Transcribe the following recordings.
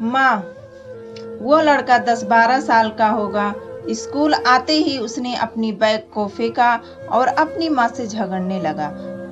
माँ, वो लड़का 10-12 साल का होगा। स्कूल आते ही उसने अपनी बैग को फेंका और अपनी माँ से झगड़ने लगा।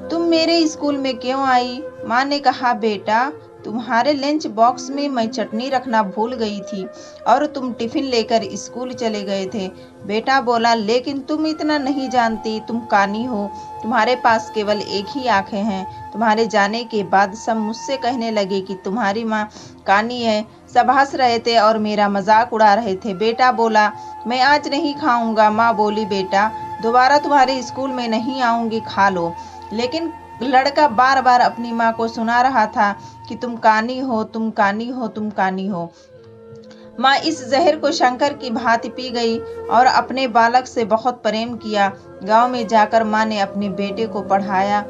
तुम मेरे स्कूल में क्यों आई? माँ ने कहा, बेटा, तुम्हारे लंच बॉक्स में मैं चटनी रखना भूल गई थी और तुम टिफिन लेकर स्कूल चले गए थे। बेटा बोला, लेकिन तुम इतना नहीं जानती, तुम कानी हो, तुम्हारे पास केवल एक ही आंखें हैं। तुम्हारे जाने के बाद सब मुझसे कहने लगे कि तुम्हारी माँ कानी है। सब हंस रहे थे और मेरा मजाक उड़ा रहे थे। बेटा बोला, मैं आज नहीं खाऊंगा। माँ बोली, बेटा, दोबारा तुम्हारे स्कूल में नहीं आऊंगी, खा लो। लेकिन लड़का बार बार अपनी माँ को सुना रहा था कि तुम कानी हो, तुम कानी हो, तुम कानी हो। माँ इस जहर को शंकर की भांति पी गई और अपने बालक से बहुत प्रेम किया। गांव में जाकर माँ ने अपने बेटे को पढ़ाया।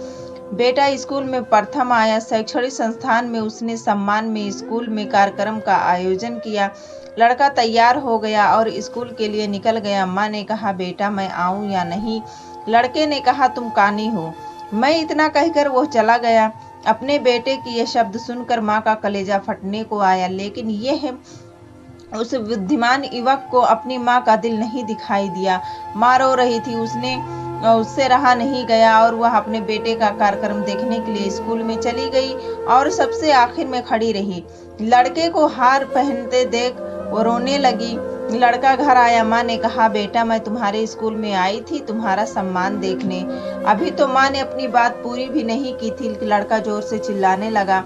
बेटा स्कूल में प्रथम आया। शैक्षणिक संस्थान में उसने सम्मान में स्कूल में कार्यक्रम का आयोजन किया। लड़का तैयार हो गया और स्कूल के लिए निकल गया। माँ ने कहा, बेटा, मैं आऊं या नहीं? लड़के ने कहा, तुम कानी हो। मैं इतना कहकर वो चला गया। अपने बेटे की ये शब्द सुनकर माँ का कलेजा फटने को आया, लेकिन यह उस बुद्धिमान युवक को अपनी माँ का दिल नहीं दिखाई दिया। माँ रो रही थी। उससे रहा नहीं गया और वह अपने बेटे का कार्यक्रम देखने के लिए स्कूल में चली गई और सबसे आखिर में खड़ी रही। लड़के को हार पहनते देख वो रोने लगी। लड़का घर आया। माँ ने कहा, बेटा, मैं तुम्हारे स्कूल में आई थी तुम्हारा सम्मान देखने। अभी तो माँ ने अपनी बात पूरी भी नहीं की थी, लड़का जोर से चिल्लाने लगा।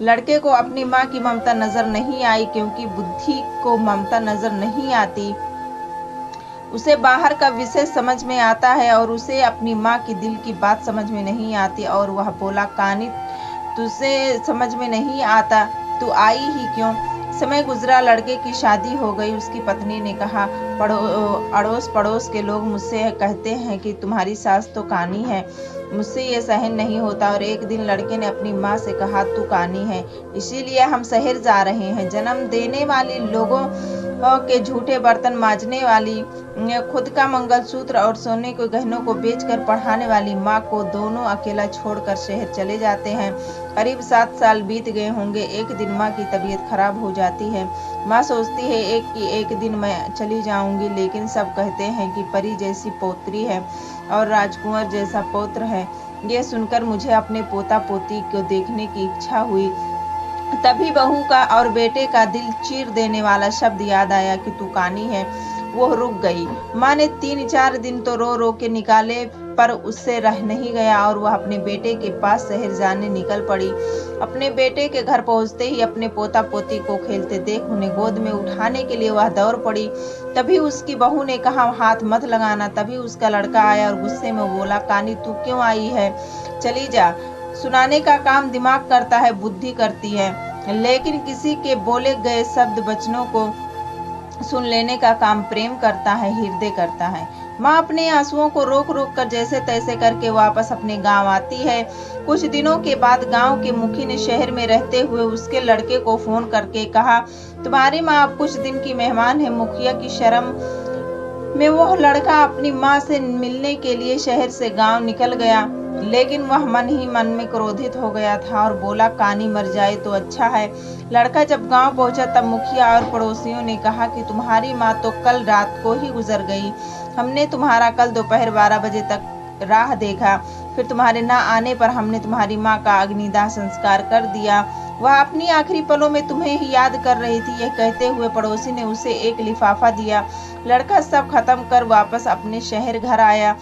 लड़के को अपनी माँ की ममता नजर नहीं आई, क्योंकि बुद्धि को ममता नजर नहीं आती। उसे बाहर का विषय समझ में आता है और उसे अपनी माँ की दिल की बात समझ में नहीं आती। और वह बोला, कानी, तुझे समझ में नहीं आता, तू आई ही क्यों? समय गुजरा, लड़के की शादी हो गई। उसकी पत्नी ने कहा, अड़ोस पड़ोस के लोग मुझसे कहते हैं कि तुम्हारी सास तो कानी है। मुझसे ये सहन नहीं होता। और एक दिन लड़के ने अपनी माँ से कहा, तू कानी है, इसीलिए हम शहर जा रहे हैं। जन्म देने वाली लोगों के झूठे बर्तन मांजने वाली, खुद का मंगलसूत्र और सोने के गहनों को बेचकर पढ़ाने वाली माँ को दोनों अकेला छोड़कर शहर चले जाते हैं। करीब 7 साल बीत गए होंगे। एक दिन माँ की तबीयत खराब हो जाती है। माँ सोचती है एक दिन मैं चली जाऊंगी, लेकिन सब कहते हैं कि परी जैसी पौत्री है और राजकुंवर जैसा पौत्र है। यह सुनकर मुझे अपने पोता पोती को देखने की इच्छा हुई। तभी बहू का और बेटे का दिल चीर देने वाला शब्द याद आया कि तू कानी है। वो रुक गई। माँ ने 3-4 दिन तो रो रो के निकाले, पर उससे रह नहीं गया और वह अपने बेटे के पास शहर जाने निकल पड़ी। अपने बेटे के घर पहुंचते ही अपने पोता पोती को खेलते देख उन्हें गोद में उठाने के लिए वह दौड़ पड़ी। तभी उसकी बहू ने कहा, हाथ मत लगाना। तभी उसका लड़का आया और गुस्से में बोला, कानी, तू क्यों आई है? चली जा। सुनाने का काम दिमाग करता है, बुद्धि करती है, लेकिन किसी के बोले गए शब्द वचनों को सुन लेने का काम प्रेम करता है, हृदय करता है। माँ अपने आंसुओं को रोक रोक कर जैसे तैसे करके वापस अपने गांव आती है। कुछ दिनों के बाद गांव के मुखी ने शहर में रहते हुए उसके लड़के को फोन करके कहा, तुम्हारी माँ अब कुछ दिन की मेहमान है। मुखिया की शर्म में वह लड़का अपनी माँ से मिलने के लिए शहर से गांव निकल गया, लेकिन वह मन ही मन में क्रोधित हो गया था और बोला, कानी मर जाए तो अच्छा है। लड़का जब गांव पहुंचा तब मुखिया और पड़ोसियों ने कहा कि तुम्हारी माँ तो कल रात को ही गुजर गई। हमने तुम्हारा कल दोपहर 12 बजे तक राह देखा। फिर तुम्हारे ना आने पर हमने तुम्हारी माँ का अग्निदाह संस्कार कर दिया। वह अपनी आखिरी पलों में तुम्हें ही याद कर रही थी। यह कहते हुए पड़ोसी ने उसे एक लिफाफा दिया। लड़का सब खत्म कर वापस अपने शहर घर आया।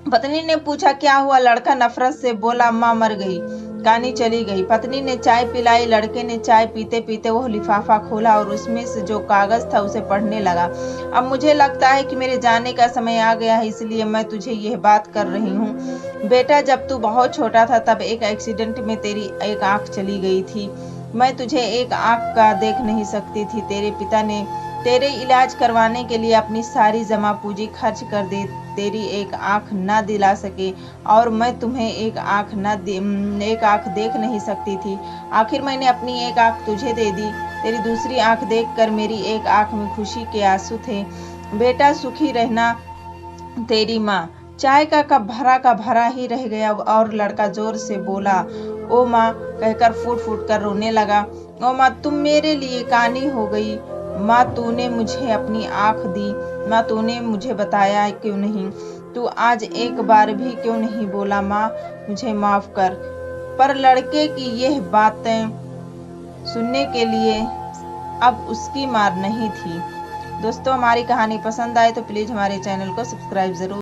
पत्नी ने पूछा, क्या हुआ? लड़का नफरत से बोला, माँ मर गई, कानी चली गई। पत्नी ने चाय पिलाई। लड़के ने चाय पीते पीते वह लिफाफा खोला और उसमें से जो कागज था उसे पढ़ने लगा। अब मुझे लगता है कि मेरे जाने का समय आ गया है, इसलिए मैं तुझे यह बात कर रही हूँ। बेटा, जब तू बहुत छोटा था तब एक एक्सीडेंट में तेरी एक आंख चली गई थी। मैं तुझे एक आंख का देख नहीं सकती थी। तेरे पिता ने तेरे इलाज करवाने के लिए अपनी सारी जमा पूंजी खर्च कर दी। तेरी एक आंख न दिला सके और मैं तुम्हें एक आंख देख नहीं सकती थी। आखिर मैंने अपनी एक आंख तुझे दे दी। तेरी दूसरी आंख देखकर मेरी एक आंख में खुशी के आंसू थे। बेटा, सुखी रहना, तेरी माँ। चाय का कप भरा का भरा ही रह गया और लड़का जोर से बोला, ओ माँ, कहकर फूट फूट कर रोने लगा। ओ माँ, तुम मेरे लिए कानी हो गई। माँ, तूने मुझे अपनी आँख दी। माँ, तूने मुझे बताया क्यों नहीं? तू आज एक बार भी क्यों नहीं बोला माँ, मुझे माफ कर? पर लड़के की यह बातें सुनने के लिए अब उसकी मार नहीं थी। दोस्तों, हमारी कहानी पसंद आए तो प्लीज़ हमारे चैनल को सब्सक्राइब ज़रूर